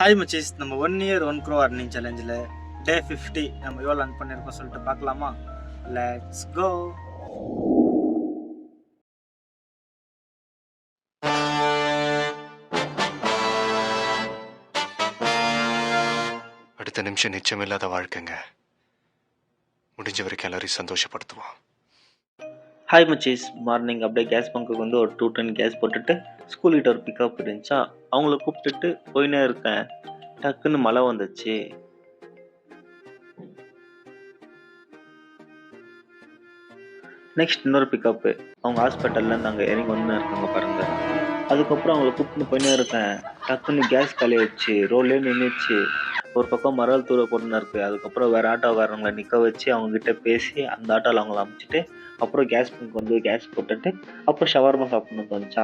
Hi மச்சீஸ், நம்ம 1 year 1 crore earning சேலஞ்சில் டே 50 நம்ம எவ்வளோ earn பண்ணியிருக்கோம் சொல்லிட்டு பார்க்கலாமா? Let's go. அடுத்த நிமிஷம் நிச்சயமில்லாத வாழ்க்கைங்க. முடிஞ்ச வரைக்கும் எல்லாரையும் சந்தோஷப்படுத்துவோம். ஹாய் மச்சீஸ், மார்னிங் அப்படியே கேஸ் பங்குக்கு வந்து ஒரு 210 கேஸ் போட்டுட்டு ஸ்கூல் கிட்ட ஒரு பிக்கப் இருந்துச்சா, அவங்கள கூப்பிட்டுட்டு போயினே இருக்கேன். டக்குன்னு மழை வந்துச்சு. நெக்ஸ்ட் இன்னொரு பிக்கப்பு, அவங்க ஹாஸ்பிட்டல்லேருந்து அங்கே இறங்கி வந்து இருக்காங்க பாருங்க. அதுக்கப்புறம் அவங்கள கூப்பிட்டு போயினே இருக்கேன். டக்குன்னு கேஸ் காலியாச்சு, ரோட்லேயே நின்றுச்சு. ஒரு பக்கம் மரல் தூர போட்டுன்னு இருக்குது. அதுக்கப்புறம் வேறு ஆட்டோக்காரங்களை நிற்க வச்சு அவங்ககிட்ட பேசி அந்த ஆட்டோவில் அவங்கள அமுச்சிட்டு அப்புறம் கேஸ் பங்க் வந்து கேஸ் போட்டுட்டு அப்புறம் ஷவர்மா சாப்பிட்ணுக்கு வந்துச்சா.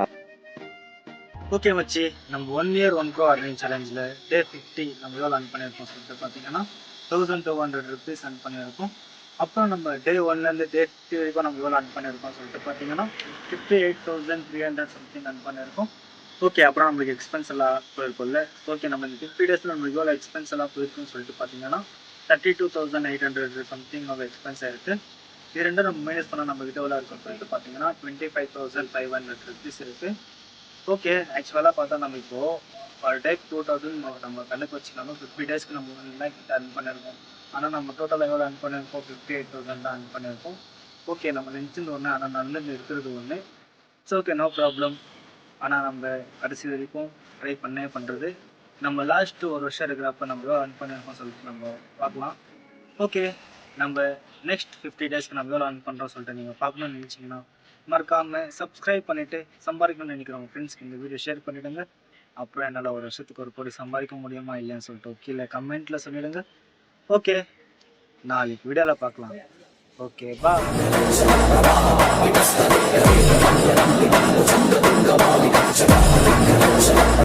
ஓகே மச்சி, நம்ம 1 year 1 crore earning சேலஞ்சில் டே 50 நம்ம எவ்வளோ earn பண்ணியிருக்கோம் சொல்லிட்டு பார்த்தீங்கன்னா 1200 rupees earn பண்ணியிருக்கோம். அப்புறம் நம்ம டே 1லேருந்து டே 50 வரைக்கும் நம்ம எவ்வளோ earn பண்ணியிருக்கோம் சொல்லிட்டு பார்த்தீங்கன்னா 58,300 சம்திங் earn பண்ணியிருக்கோம். ஓகே, அப்புறம் நம்மளுக்கு எக்ஸ்பென்ஸ் எல்லாம் போயிருக்கும்ல. ஓகே, நம்ம இந்த 50 டேஸில் நம்மளுக்கு எவ்வளோ எக்ஸ்பென்ஸ் எல்லாம் போயிருக்குன்னு சொல்லிட்டு பார்த்தீங்கன்னா 32,800 சம்திங் நம்ம எக்ஸ்பென்ஸ் ஆயிருக்கு. இது ரெண்டும் நம்ம மைனஸ் பண்ணால் நம்மகிட்ட எவ்வளோ இருக்குன்னு சொல்லிட்டு பார்த்தீங்கன்னா 25,500 rupees இருக்குது. ஓகே, ஆக்சுவலாக பார்த்தா நம்ம இப்போது பர் டே 2000 நம்ம கணக்கு வச்சுக்கணும். 50 டேஸ்க்கு நம்ம 1 lakh கிட்ட earn பண்ணியிருக்கோம். ஆனால் நம்ம டோட்டலாக எவ்வளோ earn பண்ணியிருக்கோம்? 58,000 தான் earn பண்ணியிருக்கோம். ஓகே, நம்ம நினச்சது ஒன்று, ஆனால் நல்லது இருக்கிறது ஒன்று. It's okay, no problem. ஆனால் நம்ம கடைசி வரைக்கும் ட்ரை பண்ணுறது நம்ம லாஸ்ட்டு ஒரு வருஷம் இருக்கிறப்ப நம்ம எவ்வளோ earn பண்ணியிருக்கோம் சொல்லிட்டு நம்ம பார்க்கலாம். ஓகே, நம்ம நெக்ஸ்ட் 50 டேஸ்க்கு நம்ம எவ்வளோ earn பண்ணுறோம் சொல்லிட்டு நீங்கள் பார்க்கணும்னு நினச்சிங்கன்னா மறக்காமல் சப்ஸ்கிரைப் பண்ணிவிட்டு சம்பாதிக்கணும்னு நினைக்கிறவங்க ஃப்ரெண்ட்ஸ்க்கு இந்த வீடியோ ஷேர் பண்ணிவிடுங்க. அப்புறம் என்னால் ஒரு வருஷத்துக்கு ஒரு கோடி சம்பாதிக்க முடியுமா இல்லைன்னு சொல்லிட்டு கீழே கமெண்ட்டில் சொல்லிவிடுங்க. ஓகே, நாளைக்கு வீடியோவில் பார்க்கலாம். ஓகே, பா.